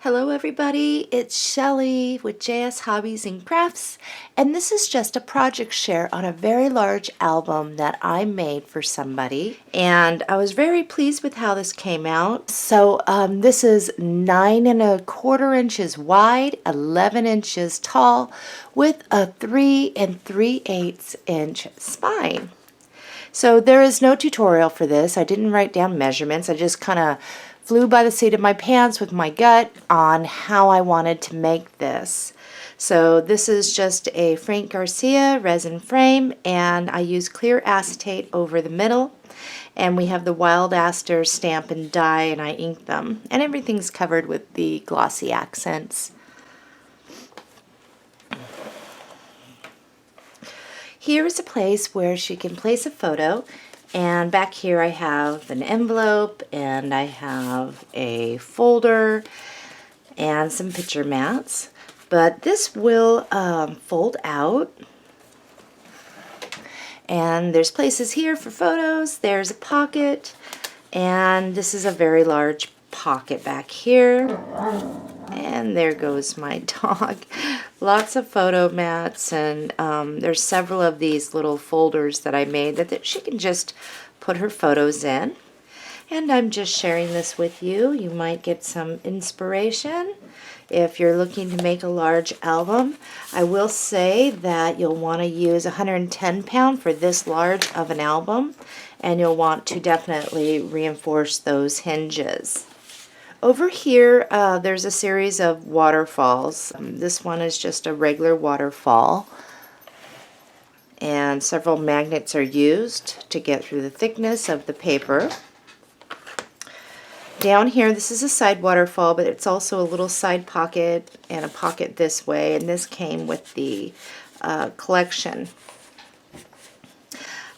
Hello everybody, it's Shellie with JS Hobbies and Crafts, and this is just a project share on a very large album that I made for somebody, and I was very pleased with how this came out. So this is 9¼ inches wide, 11 inches tall, with a 3 3/8 inch spine. So there is no tutorial for this. I didn't write down measurements. I just kind of flew by the seat of my pants with my gut on how I wanted to make this. So this is just a Frank Garcia resin frame, and I use clear acetate over the middle, and we have the wild aster stamp and die, and I ink them, and everything's covered with the glossy accents. Here is a place where she can place a photo, and back here I have an envelope, and I have a folder and some picture mats. But this will fold out, and there's places here for photos. There's a pocket, and this is a very large pocket back here. And there goes my dog. Lots of photo mats, and there's several of these little folders that I made that she can just put her photos in. And I'm just sharing this with you. You might get some inspiration if you're looking to make a large album. I will say that you'll want to use 110 pound for this large of an album, and you'll want to definitely reinforce those hinges. Over here, there's a series of waterfalls. This one is just a regular waterfall, and several magnets are used to get through the thickness of the paper. Down here, this is a side waterfall, but it's also a little side pocket and a pocket this way, and this came with the collection.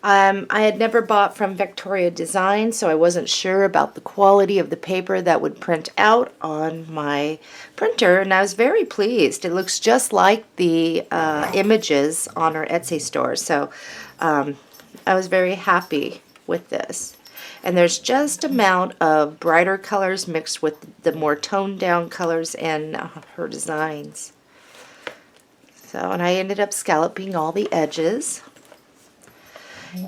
I had never bought from Victoria Design, so I wasn't sure about the quality of the paper that would print out on my printer, and I was very pleased. It looks just like the images on our Etsy store, so I was very happy with this. And there's just amount of brighter colors mixed with the more toned down colors in her designs. So, and I ended up scalloping all the edges.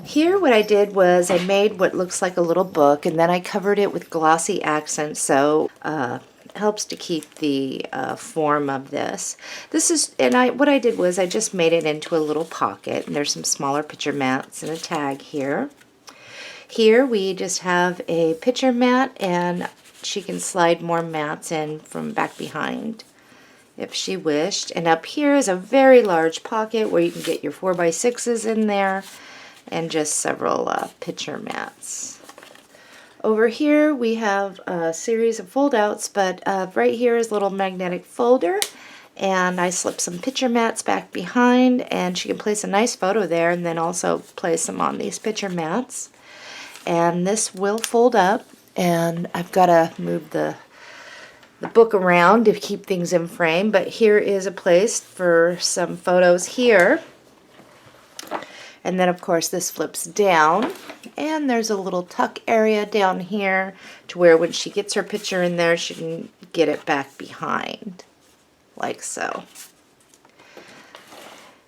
Here what I did was I made what looks like a little book, and then I covered it with glossy accents, so it helps to keep the form of this. What I did was I just made it into a little pocket, and there's some smaller picture mats and a tag here. Here we just have a picture mat, and she can slide more mats in from back behind if she wished. And up here is a very large pocket where you can get your 4x6s in there, and just several picture mats. Over here we have a series of fold outs, but right here is a little magnetic folder, and I slipped some picture mats back behind, and she can place a nice photo there and then also place them on these picture mats. And this will fold up, and I've got to move the book around to keep things in frame, but here is a place for some photos here. And then of course this flips down, and there's a little tuck area down here to where when she gets her picture in there, she can get it back behind, like so.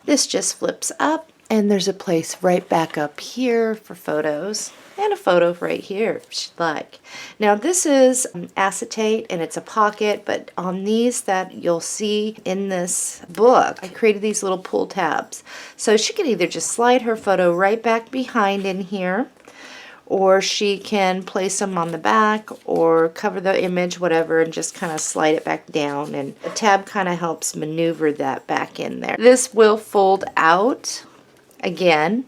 This just flips up, and there's a place right back up here for photos, and a photo right here if she'd like. Now this is acetate, and it's a pocket, but on these that you'll see in this book, I created these little pull tabs. So she can either just slide her photo right back behind in here, or she can place them on the back or cover the image, whatever, and just kind of slide it back down, and the tab kind of helps maneuver that back in there. This will fold out again.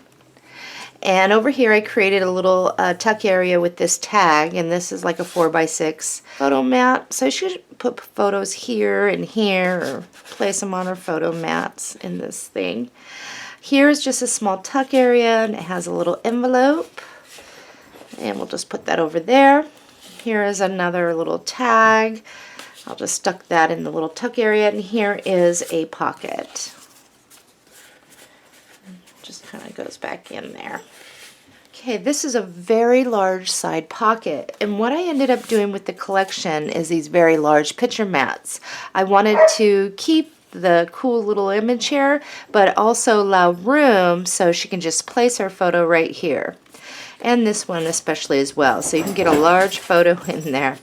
And over here I created a little tuck area with this tag, and this is like a 4x6 photo mat. So she should put photos here and here, or place them on her photo mats in this thing. Here's just a small tuck area, and it has a little envelope, and we'll just put that over there. Here is another little tag. I'll just stuck that in the little tuck area, and here is a pocket. Just kind of goes back in there. Okay, this is a very large side pocket, and what I ended up doing with the collection is these very large picture mats. I wanted to keep the cool little image here, but also allow room so she can just place her photo right here. And this one especially as well, so you can get a large photo in there.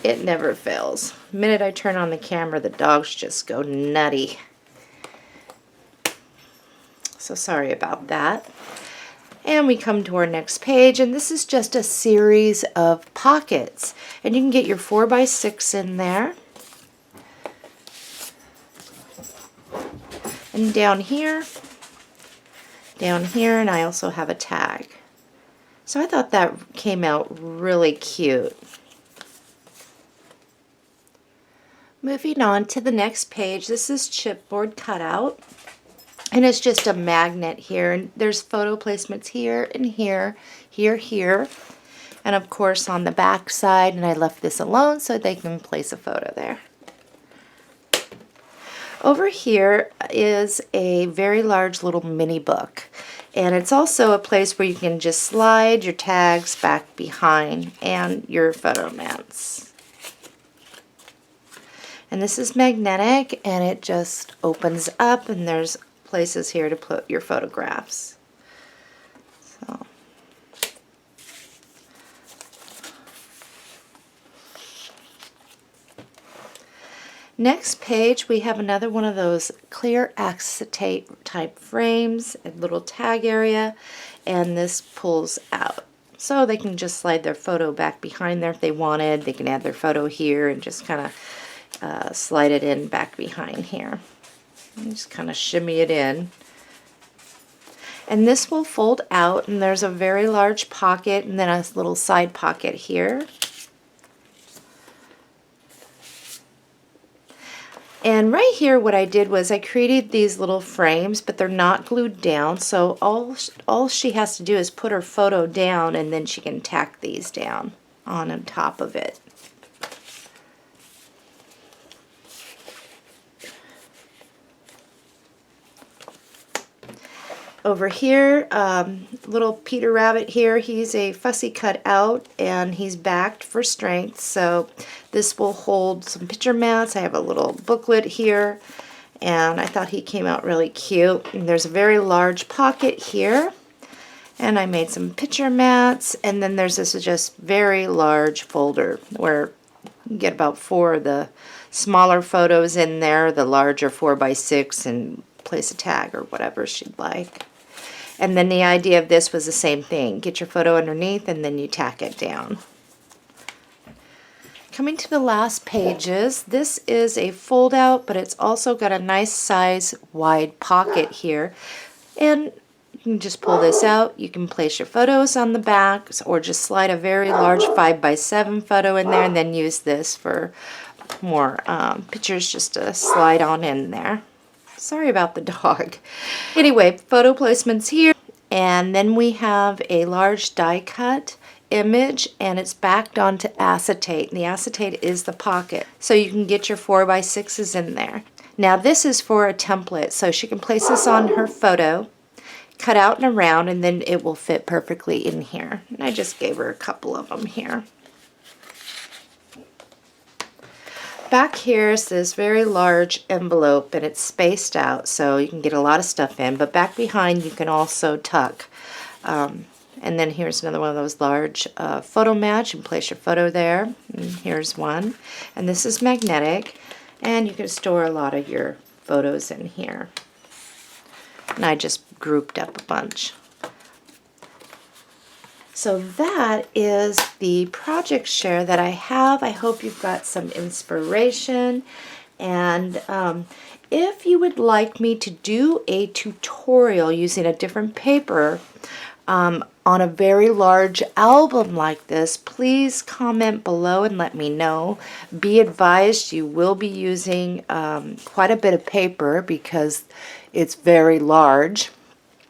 It never fails. The minute I turn on the camera, the dogs just go nutty. So sorry about that. And we come to our next page, and this is just a series of pockets. And you can get your 4x6 in there. And down here, and I also have a tag. So I thought that came out really cute. Moving on to the next page, this is chipboard cutout. And it's just a magnet here, and there's photo placements here and here, here, and of course on the back side, and I left this alone so they can place a photo there. Over here is a very large little mini book, and it's also a place where you can just slide your tags back behind and your photo mats. And this is magnetic, and it just opens up, and there's places here to put your photographs. So next page, we have another one of those clear acetate type frames, a little tag area, and this pulls out. So they can just slide their photo back behind there if they wanted. They can add their photo here and just kind of slide it in back behind here. And just kind of shimmy it in. And this will fold out, and there's a very large pocket and then a little side pocket here. And right here what I did was I created these little frames, but they're not glued down, so all she has to do is put her photo down, and then she can tack these down on top of it. Over here, little Peter Rabbit here, he's a fussy cut out, and he's backed for strength, so this will hold some picture mats. I have a little booklet here, and I thought he came out really cute. And there's a very large pocket here, and I made some picture mats, and then there's this just very large folder where you get about 4 of the smaller photos in there, the larger 4x6, and place a tag or whatever she'd like. And then the idea of this was the same thing. Get your photo underneath and then you tack it down. Coming to the last pages, this is a fold out, but it's also got a nice size wide pocket here. And you can just pull this out. You can place your photos on the back, or just slide a very large 5x7 photo in there and then use this for more pictures just to slide on in there. Sorry about the dog. Anyway, photo placements here, and then we have a large die cut image, and it's backed onto acetate, and the acetate is the pocket, so you can get your 4x6s in there. Now this is for a template, so she can place this on her photo, cut out and around, and then it will fit perfectly in here. And I just gave her a couple of them here. Back here is this very large envelope, and it's spaced out so you can get a lot of stuff in, but back behind you can also tuck. And then here's another one of those large photo mats. You can place your photo there. And here's one. And this is magnetic, and you can store a lot of your photos in here. And I just grouped up a bunch. So that is the project share that I have. I hope you've got some inspiration, and if you would like me to do a tutorial using a different paper on a very large album like this, please comment below and let me know. Be advised, you will be using quite a bit of paper because it's very large,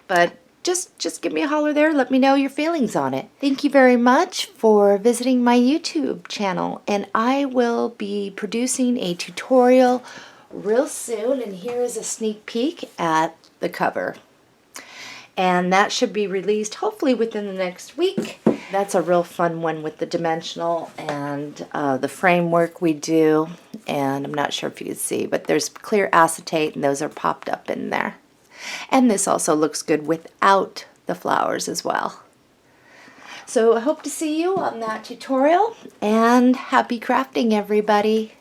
but just give me a holler there. Let me know your feelings on it. Thank you very much for visiting my YouTube channel, and I will be producing a tutorial real soon, and here is a sneak peek at the cover. And that should be released hopefully within the next week. That's a real fun one with the dimensional and the framework we do. And I'm not sure if you can see, but there's clear acetate and those are popped up in there. And this also looks good without the flowers as well. So I hope to see you on that tutorial, and happy crafting, everybody.